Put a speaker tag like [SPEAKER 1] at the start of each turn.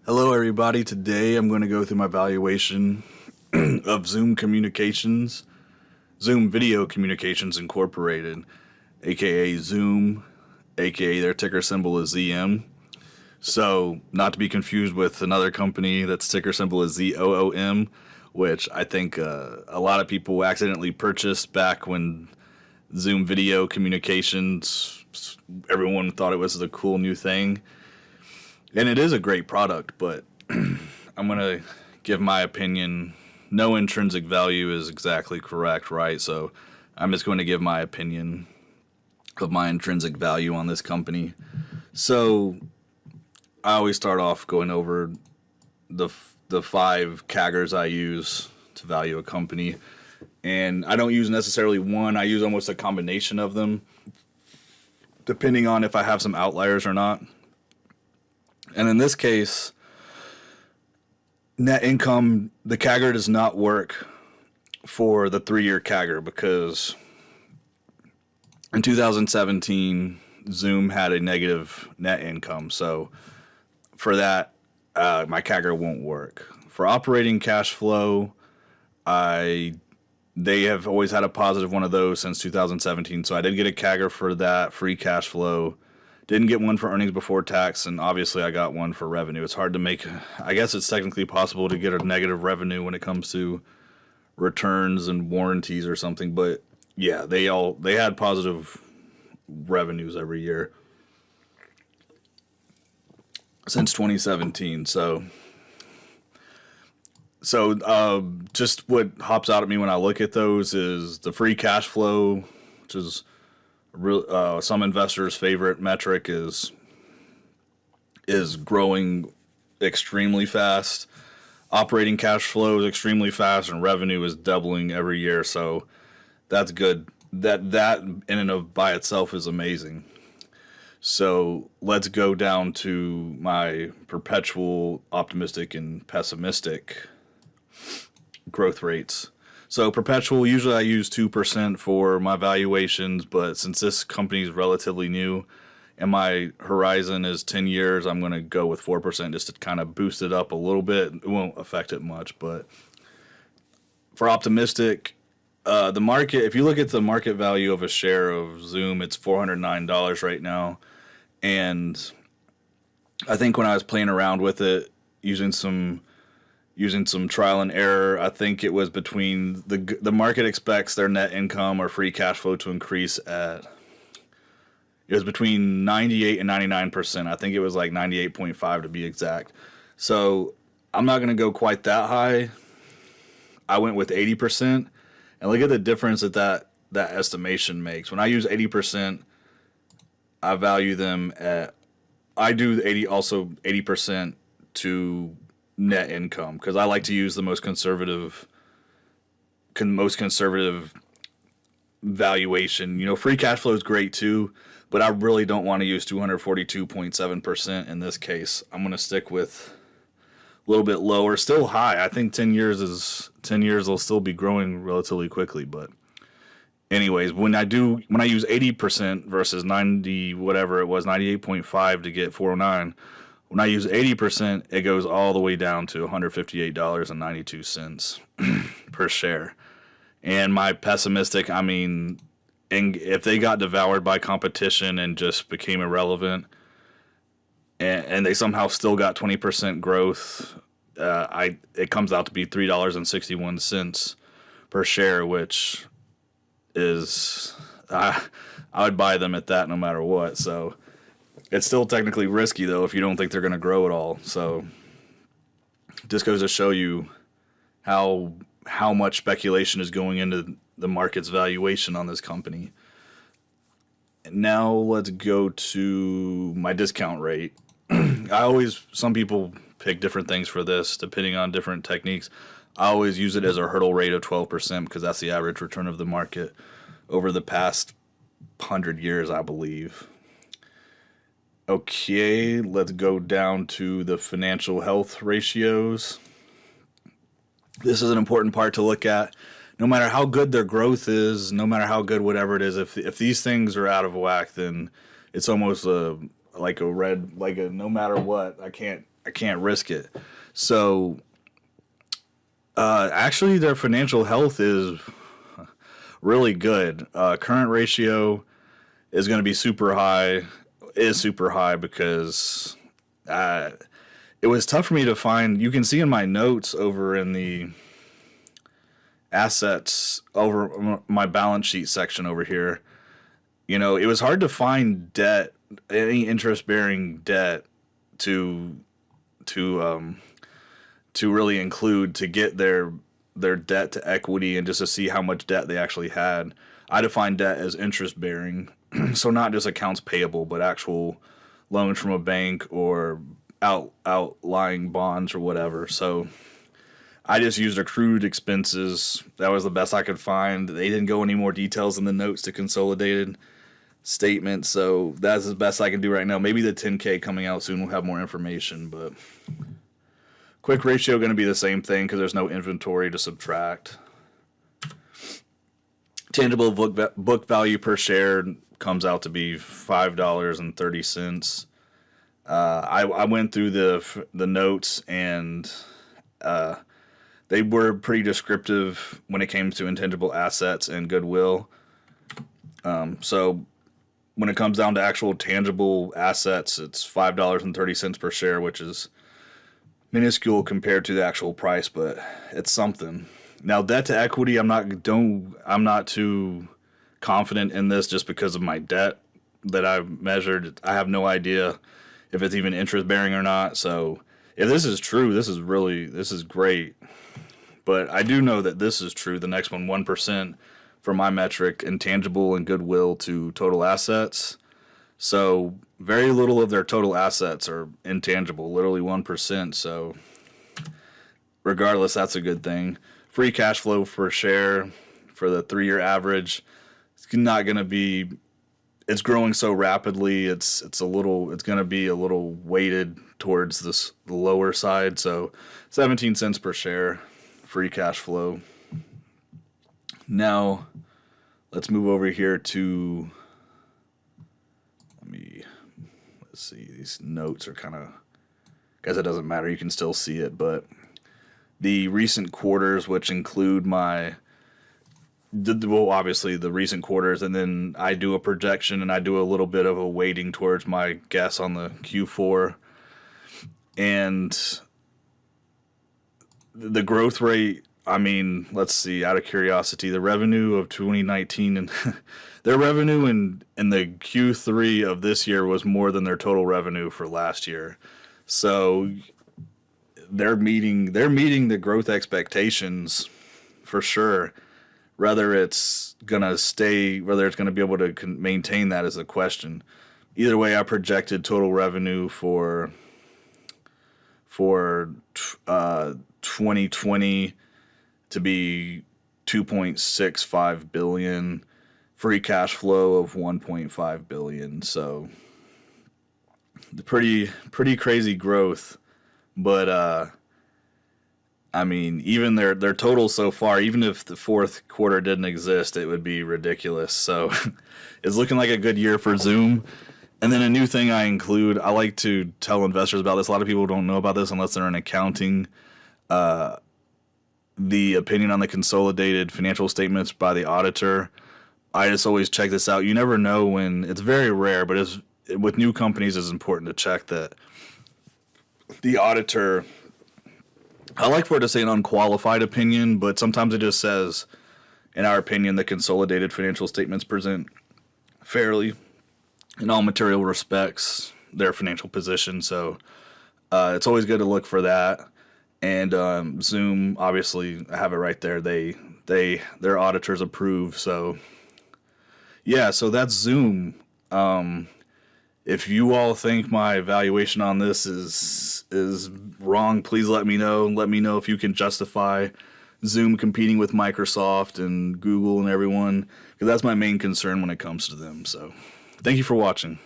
[SPEAKER 1] Hello, everybody. Today I'm going to go through my valuation of Zoom Video Communications Incorporated, aka Zoom, aka their ticker symbol is ZM. So, not to be confused with another company that's ticker symbol is ZOOM, which I think a lot of people accidentally purchased back when Zoom Video Communications, everyone thought it was the cool new thing. And it is a great product, but I'm going to give my opinion. No intrinsic value is exactly correct, right? So I'm just going to give my opinion of my intrinsic value on this company. So I always start off going over the five CAGRs I use to value a company. And I don't use necessarily one. I use almost a combination of them, depending on if I have some outliers or not. And in this case, net income, the CAGR does not work for the 3-year CAGR because in 2017, Zoom had a negative net income. So for that, my CAGR won't work. For operating cash flow, they have always had a positive one of those since 2017. So I did get a CAGR for that, free cash flow. Didn't get one for earnings before tax, and obviously I got one for revenue. It's hard to make, I guess it's technically possible to get a negative revenue when it comes to returns and warranties or something, but yeah, they had positive revenues every year since 2017. So just what hops out at me when I look at those is the free cash flow, which is some investors' favorite metric, is growing extremely fast. Operating cash flow is extremely fast, and revenue is doubling every year. So that's good. That in and of by itself is amazing. So let's go down to my perpetual, optimistic, and pessimistic growth rates. So perpetual, usually I use 2% for my valuations, but since this company is relatively new and my horizon is 10 years, I'm going to go with 4% just to kind of boost it up a little bit. It won't affect it much, but for optimistic, the market, if you look at the market value of a share of Zoom, it's $409 right now. And I think when I was playing around with it, using some trial and error, I think it was between the market expects their net income or free cash flow to increase it was between 98 and 99%. I think it was like 98.5 to be exact. So I'm not going to go quite that high. I went with 80%, and look at the difference that estimation makes. When I use 80%, I value them at, I do 80% to net income, because I like to use the most conservative valuation. Free cash flow is great too, but I really don't want to use 242.7% in this case. I'm going to stick with a little bit lower, still high. I think 10 years will still be growing relatively quickly, but anyways, when I use 80% versus 90 whatever it was, 98.5 to get 409, when I use 80%, it goes all the way down to $158.92 per share. And my pessimistic, and if they got devoured by competition and just became irrelevant, and they somehow still got 20% growth, it comes out to be $3.61 per share, which is, I would buy them at that no matter what. So it's still technically risky, though, if you don't think they're going to grow at all. So just goes to show you how much speculation is going into the market's valuation on this company. Now let's go to my discount rate. Some people pick different things for this depending on different techniques. I always use it as a hurdle rate of 12% because that's the average return of the market over the past 100 years, I believe. Okay, let's go down to the financial health ratios. This is an important part to look at. No matter how good their growth is, no matter how good whatever it is, if these things are out of whack, then it's almost like a no matter what, I can't can't risk it. So actually, their financial health is really good. Current ratio is going to be super high. Is super high because it was tough for me to find. You can see in my notes over in the assets over my balance sheet section over here. You know, it was hard to find debt, any interest-bearing debt to really include to get their debt to equity and just to see how much debt they actually had. I define debt as interest-bearing, so not just accounts payable, but actual loans from a bank or outlying bonds or whatever. So I just used accrued expenses. That was the best I could find. They didn't go any more details in the notes to consolidated statement, so that's the best I can do right now. Maybe the 10K coming out soon will have more information, but quick ratio going to be the same thing because there's no inventory to subtract. Tangible book value per share comes out to be $5.30. I went through the notes and they were pretty descriptive when it came to intangible assets and goodwill. So when it comes down to actual tangible assets, it's $5.30 per share, which is minuscule compared to the actual price, but it's something. Now, debt to equity, I'm not too confident in this just because of my debt that I've measured. I have no idea if it's even interest bearing or not. So if this is true, this is great. But I do know that this is true. The next one, 1% for my metric, intangible and goodwill to total assets. So very little of their total assets are intangible, literally 1%. So regardless, that's a good thing. Free cash flow per share for the 3-year average, it's not going to be, it's growing so rapidly. It's going to be a little weighted towards the lower side. So 17 cents per share free cash flow. Now, let's move over here to, let's see, these notes are kind of, guess it doesn't matter, you can still see it, but the recent quarters, which include obviously the recent quarters, and then I do a projection and I do a little bit of a weighting towards my guess on the Q4. And the growth rate, let's see, out of curiosity, the revenue of 2019 and their revenue in the Q3 of this year was more than their total revenue for last year. So they're meeting the growth expectations for sure. Whether it's going to be able to maintain that is a question. Either way, I projected total revenue for 2020 to be $2.65 billion, free cash flow of $1.5 billion. So the pretty crazy growth, but even their total so far, even if the fourth quarter didn't exist, it would be ridiculous. So it's looking like a good year for Zoom. And then a new thing I include, I like to tell investors about this. A lot of people don't know about this unless they're in accounting. The opinion on the consolidated financial statements by the auditor. I just always check this out. You never know when, it's very rare, but with new companies, it's important to check that the auditor, I like for it to say an unqualified opinion, but sometimes it just says, in our opinion, the consolidated financial statements present fairly, in all material respects, their financial position. So it's always good to look for that. And Zoom, obviously, I have it right there. Their auditors approve. So yeah, so that's Zoom. If you all think my valuation on this is wrong, please let me know. Let me know if you can justify Zoom competing with Microsoft and Google and everyone, because that's my main concern when it comes to them. So thank you for watching.